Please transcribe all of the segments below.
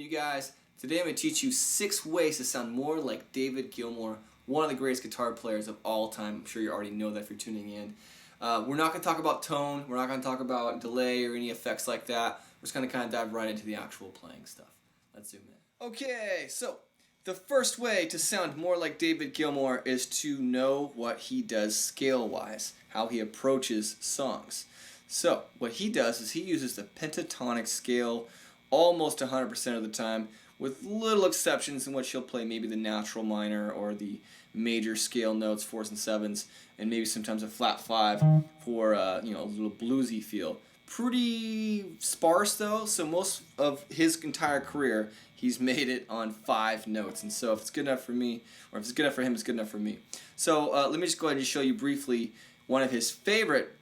you guys. Today I'm going to teach you 6 ways to sound more like David Gilmour, one of the greatest guitar players of all time. I'm sure you already know that if you're tuning in. We're not going to talk about tone, we're not going to talk about delay or any effects like that. We're just going to kind of dive right into the actual playing stuff. Let's zoom in. Okay, so the first way to sound more like David Gilmour is to know what he does scale-wise, how he approaches songs. So what he does is he uses the pentatonic scale almost 100% of the time, with little exceptions in which he'll play maybe the natural minor or the major scale notes, 4s and 7s, and maybe sometimes a flat 5 for a little bluesy feel. Pretty sparse though, so most of his entire career he's made it on 5 notes, and so if it's good enough for me, or if it's good enough for him, it's good enough for me. So let me just go ahead and show you briefly one of his favorite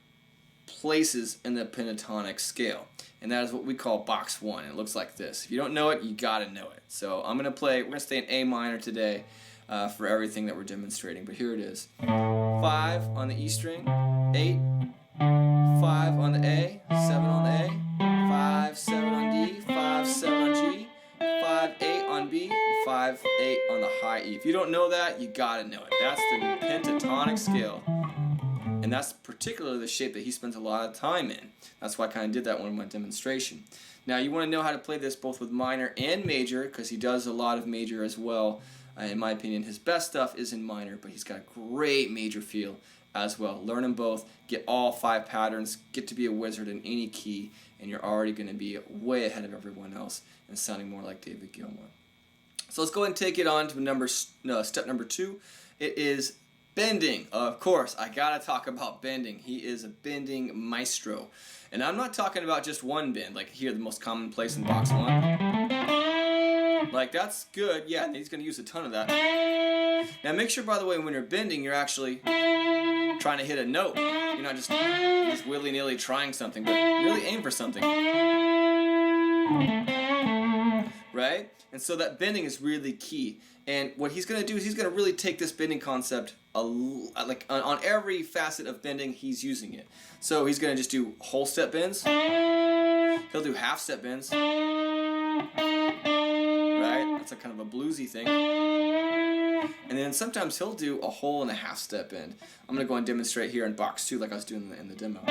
places in the pentatonic scale, and that is what we call box 1. It looks like this. If you don't know it, you gotta know it. So we're gonna stay in A minor today for everything that we're demonstrating, but here it is. 5 on the E string, 8, 5 on the A, 7 on the A, 5, 7 on D, 5, 7 on G, 5, 8 on B, 5, 8 on the high E. If you don't know that, you gotta know it. That's the pentatonic scale. And that's particularly the shape that he spends a lot of time in. That's why I kind of did that one in my demonstration. Now you want to know how to play this both with minor and major, because he does a lot of major as well. In my opinion, his best stuff is in minor, but he's got a great major feel as well. Learn them both, get all 5 patterns, get to be a wizard in any key, and you're already going to be way ahead of everyone else and sounding more like David Gilmour. So let's go ahead and take it on to step number 2. It is bending. Of course, I gotta talk about bending. He is a bending maestro. And I'm not talking about just one bend, like here, the most common place in box 1. Like, that's good, yeah, and he's gonna use a ton of that. Now make sure, by the way, when you're bending, you're actually trying to hit a note. You're not just willy-nilly trying something, but really aim for something. Right? And so that bending is really key. And what he's going to do is he's going to really take this bending concept on every facet of bending, he's using it. So he's going to just do whole step bends. He'll do half step bends. Right? That's a kind of a bluesy thing. And then sometimes he'll do a whole and a half step bend. I'm going to go and demonstrate here in box 2 like I was doing in the demo.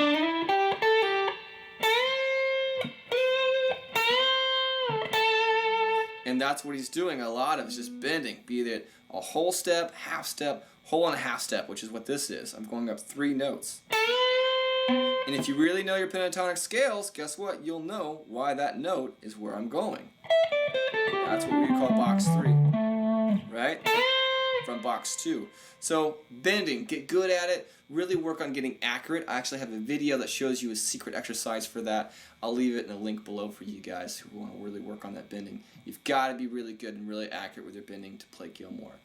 And that's what he's doing a lot of, is just bending, be it a whole step, half step, whole and a half step, which is what this is. I'm going up 3 notes. And if you really know your pentatonic scales, guess what? You'll know why that note is where I'm going. That's what we call box 3, right? From box 2. So bending, get good at it, really work on getting accurate. I actually have a video that shows you a secret exercise for that. I'll leave it in a link below for you guys who want to really work on that bending. You've got to be really good and really accurate with your bending to play Gilmour.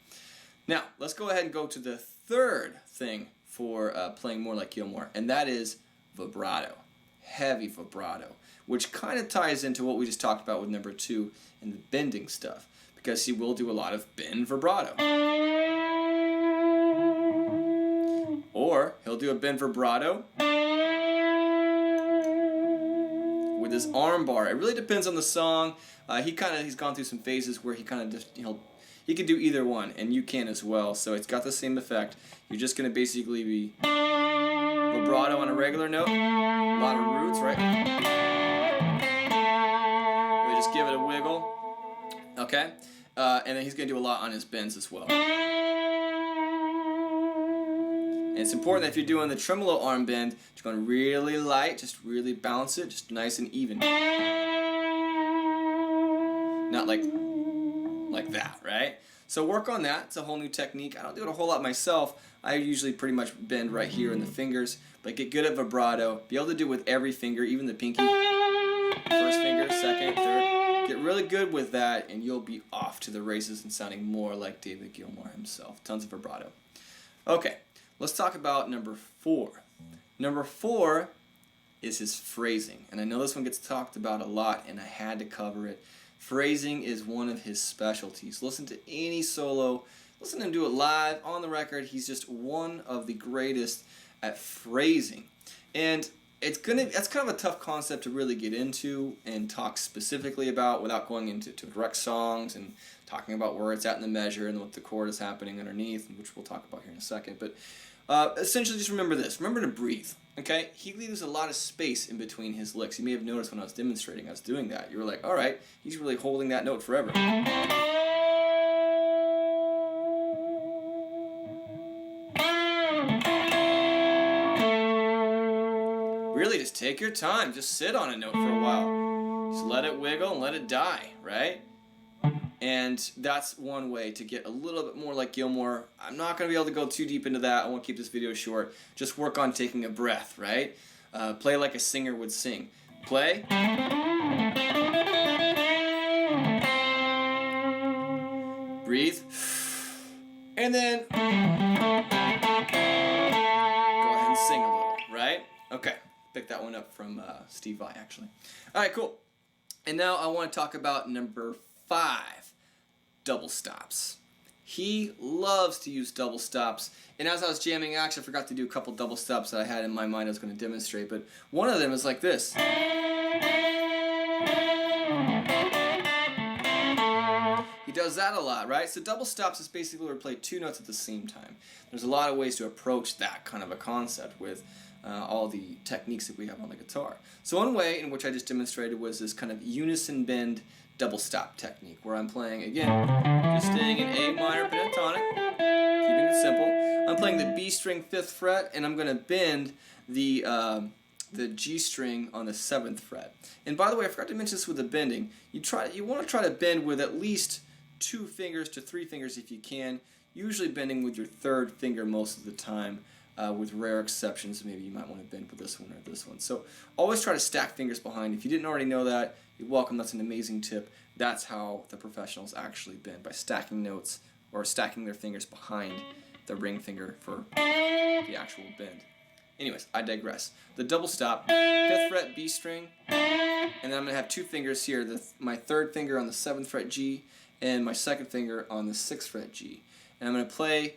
Now, let's go ahead and go to the third thing for playing more like Gilmour, and that is vibrato. Heavy vibrato, which kind of ties into what we just talked about with number 2 and the bending stuff, because he will do a lot of bend vibrato. Or he'll do a bend vibrato with his arm bar. It really depends on the song. He's gone through some phases where he kind of just, he can do either one, and you can as well. So it's got the same effect. You're just going to basically be vibrato on a regular note, a lot of roots, right? Really just give it a wiggle, okay? And then he's going to do a lot on his bends as well. And it's important that if you're doing the tremolo arm bend, you're going really light, just really bounce it, just nice and even. Not like that, right? So work on that. It's a whole new technique. I don't do it a whole lot myself. I usually pretty much bend right here in the fingers, but get good at vibrato. Be able to do it with every finger, even the pinky. First finger, second, third. Get really good with that, and you'll be off to the races and sounding more like David Gilmour himself. Tons of vibrato. Okay. Let's talk about number 4. Number 4 is his phrasing. And I know this one gets talked about a lot, and I had to cover it. Phrasing is one of his specialties. Listen to any solo. Listen to him do it live, on the record. He's just one of the greatest at phrasing. And that's kind of a tough concept to really get into and talk specifically about without going into direct songs and talking about where it's at in the measure and what the chord is happening underneath, which we'll talk about here in a second. But essentially, just remember this. Remember to breathe. Okay? He leaves a lot of space in between his licks. You may have noticed when I was demonstrating, I was doing that. You were like, all right, he's really holding that note forever. Really, just take your time. Just sit on a note for a while. Just let it wiggle and let it die, right? And that's one way to get a little bit more like Gilmour. I'm not going to be able to go too deep into that. I want to keep this video short. Just work on taking a breath, right? Play like a singer would sing. Play. Breathe. And then go ahead and sing a little, right? Okay. Pick that one up from Steve Vai, actually. All right, cool. And now I want to talk about number 5, double stops. He loves to use double stops. And as I was jamming, I actually forgot to do a couple double stops that I had in my mind I was going to demonstrate. But one of them is like this. He does that a lot, right? So double stops is basically where we play 2 notes at the same time. There's a lot of ways to approach that kind of a concept with all the techniques that we have on the guitar. So one way in which I just demonstrated was this kind of unison bend double stop technique, where I'm playing, again, just staying in A minor pentatonic, keeping it simple. I'm playing the B string 5th fret, and I'm going to bend the G string on the 7th fret. And by the way, I forgot to mention this with the bending. You want to try to bend with at least 2 fingers to 3 fingers if you can, usually bending with your 3rd finger most of the time. With rare exceptions, maybe you might want to bend with this one or this one. So always try to stack fingers behind. If you didn't already know that, you're welcome. That's an amazing tip. That's how the professionals actually bend, by stacking notes or stacking their fingers behind the ring finger for the actual bend. Anyways, I digress. The double stop, 5th fret B string, and then I'm going to have 2 fingers here, my 3rd finger on the 7th fret G and my 2nd finger on the 6th fret G. And I'm going to play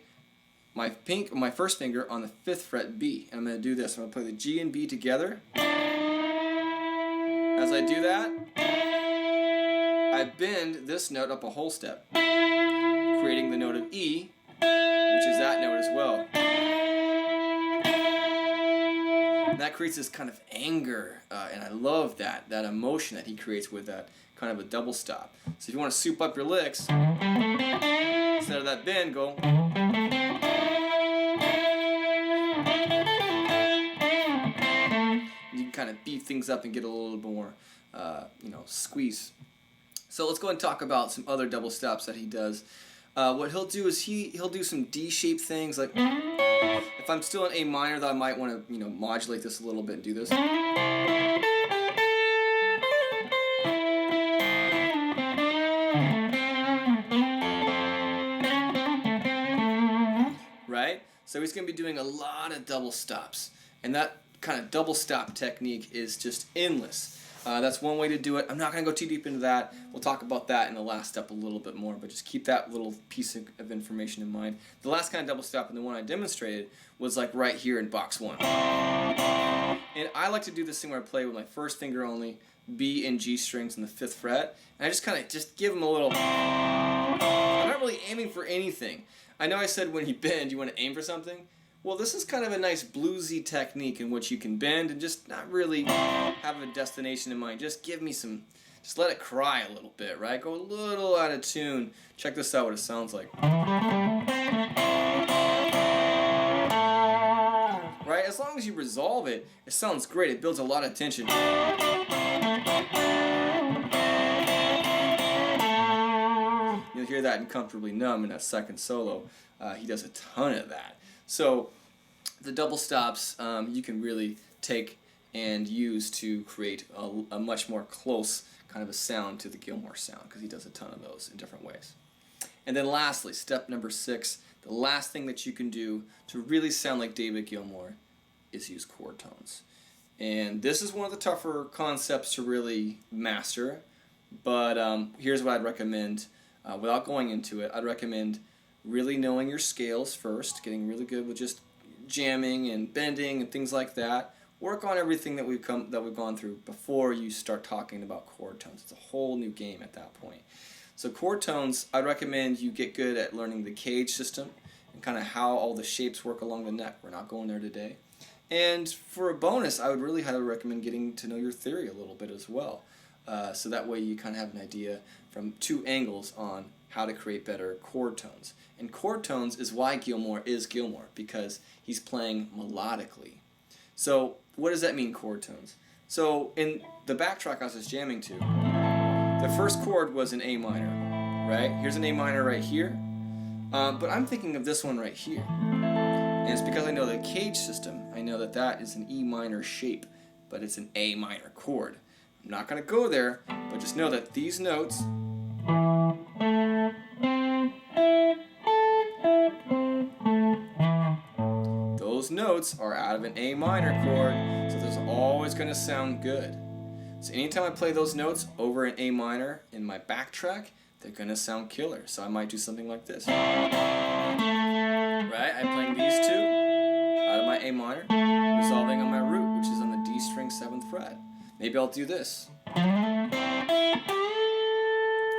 my 1st finger on the 5th fret B. And I'm going to do this. I'm going to play the G and B together. As I do that, I bend this note up a whole step, creating the note of E, which is that note as well. And that creates this kind of anger, and I love that emotion that he creates with that kind of a double stop. So if you want to soup up your licks, instead of that bend, go. You can kind of beat things up and get a little more, squeeze. So let's go and talk about some other double stops that he does. What he'll do is he'll do some D-shaped things, like if I'm still in A minor, though, I might want to modulate this a little bit and do this. Right? So he's going to be doing a lot of double stops, and that kind of double stop technique is just endless. That's one way to do it. I'm not going to go too deep into that. We'll talk about that in the last step a little bit more, but just keep that little piece of information in mind. The last kind of double stop, and the one I demonstrated, was like right here in box 1. And I like to do this thing where I play with my 1st finger only, B and G strings on the 5th fret, and I just kind of give them a little. I'm not really aiming for anything. I know I said when you bend you want to aim for something. Well, this is kind of a nice bluesy technique in which you can bend and just not really have a destination in mind. Just give me some, just let it cry a little bit, right? Go a little out of tune. Check this out, what it sounds like. Right? As long as you resolve it, it sounds great. It builds a lot of tension. You'll hear that in Comfortably Numb in that 2nd solo. He does a ton of that. So the double stops you can really take and use to create a much more close kind of a sound to the Gilmour sound, because he does a ton of those in different ways. And then lastly, step number 6, the last thing that you can do to really sound like David Gilmour is use chord tones. And this is one of the tougher concepts to really master, but here's what I'd recommend. Without going into it, I'd recommend really knowing your scales first, getting really good with just jamming and bending and things like that, work on everything that we've gone through before you start talking about chord tones. It's a whole new game at that point. So chord tones, I'd recommend you get good at learning the cage system and kind of how all the shapes work along the neck. We're not going there today. And for a bonus, I would really highly recommend getting to know your theory a little bit as well. So that way you kind of have an idea from two angles on how to create better chord tones. And chord tones is why Gilmour is Gilmour, because he's playing melodically. So what does that mean, chord tones? So in the backtrack I was just jamming to, the first chord was an A minor, right? Here's an A minor right here, but I'm thinking of this one right here. And it's because I know the cage system. I know that that is an E minor shape, but it's an A minor chord. I'm not going to go there, but just know that these notes are out of an A minor chord, so those are always going to sound good. So anytime I play those notes over an A minor in my backtrack, they're going to sound killer. So I might do something like this. Right? I'm playing these two out of my A minor, resolving on my root, which is on the D string 7th fret. Maybe I'll do this,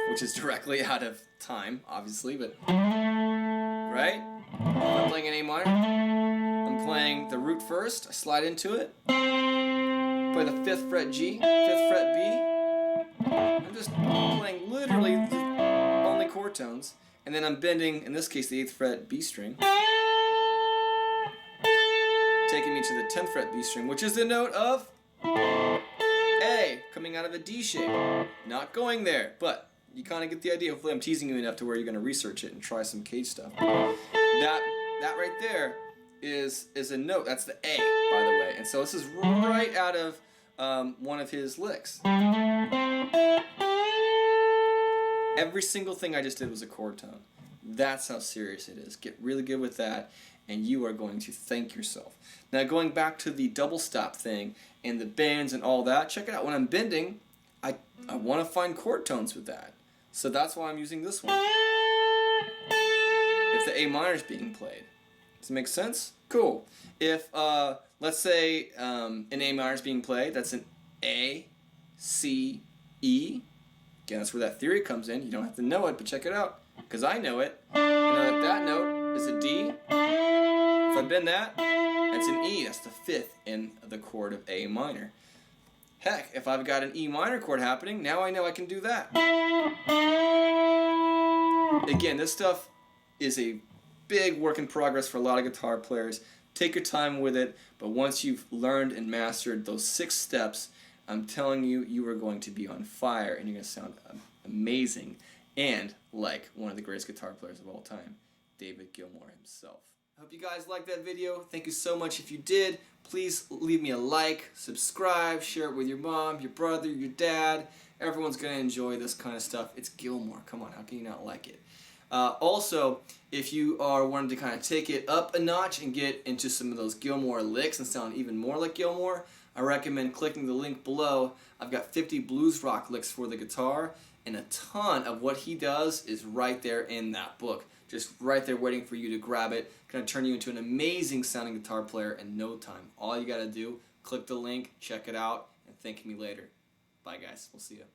which is directly out of time, obviously, but right? I'm playing an A minor. I'm playing the root first. I slide into it. Play the 5th fret G, 5th fret B. I'm just playing literally only chord tones, and then I'm bending, in this case, the 8th fret B string, taking me to the 10th fret B string, which is the note of A, coming out of a D shape. Not going there, but you kind of get the idea. Hopefully I'm teasing you enough to where you're going to research it and try some cage stuff. That right there is a note. That's the A, by the way. And so this is right out of one of his licks. Every single thing I just did was a chord tone. That's how serious it is. Get really good with that, and you are going to thank yourself. Now, going back to the double stop thing and the bends and all that, check it out. When I'm bending, I want to find chord tones with that. So that's why I'm using this one. If the A minor is being played. Does it make sense? Cool. If, let's say, an A minor is being played, that's an A, C, E. Again, that's where that theory comes in. You don't have to know it, but check it out. Because I know it. I know that note is a D. If I bend that, that's an E. That's the 5th in the chord of A minor. Heck, if I've got an E minor chord happening, now I know I can do that. Again, this stuff is a big work in progress for a lot of guitar players. Take your time with it, but once you've learned and mastered those 6 steps, I'm telling you, you are going to be on fire and you're going to sound amazing and like one of the greatest guitar players of all time, David Gilmour himself. I hope you guys liked that video. Thank you so much. If you did, please leave me a like, subscribe, share it with your mom, your brother, your dad. Everyone's going to enjoy this kind of stuff. It's Gilmour. Come on, how can you not like it? Also, if you are wanting to kind of take it up a notch and get into some of those Gilmour licks and sound even more like Gilmour, I recommend clicking the link below. I've got 50 blues rock licks for the guitar, and a ton of what he does is right there in that book. Just right there waiting for you to grab it. Going to turn you into an amazing sounding guitar player in no time. All you got to do, click the link, check it out, and thank me later. Bye guys, we'll see you.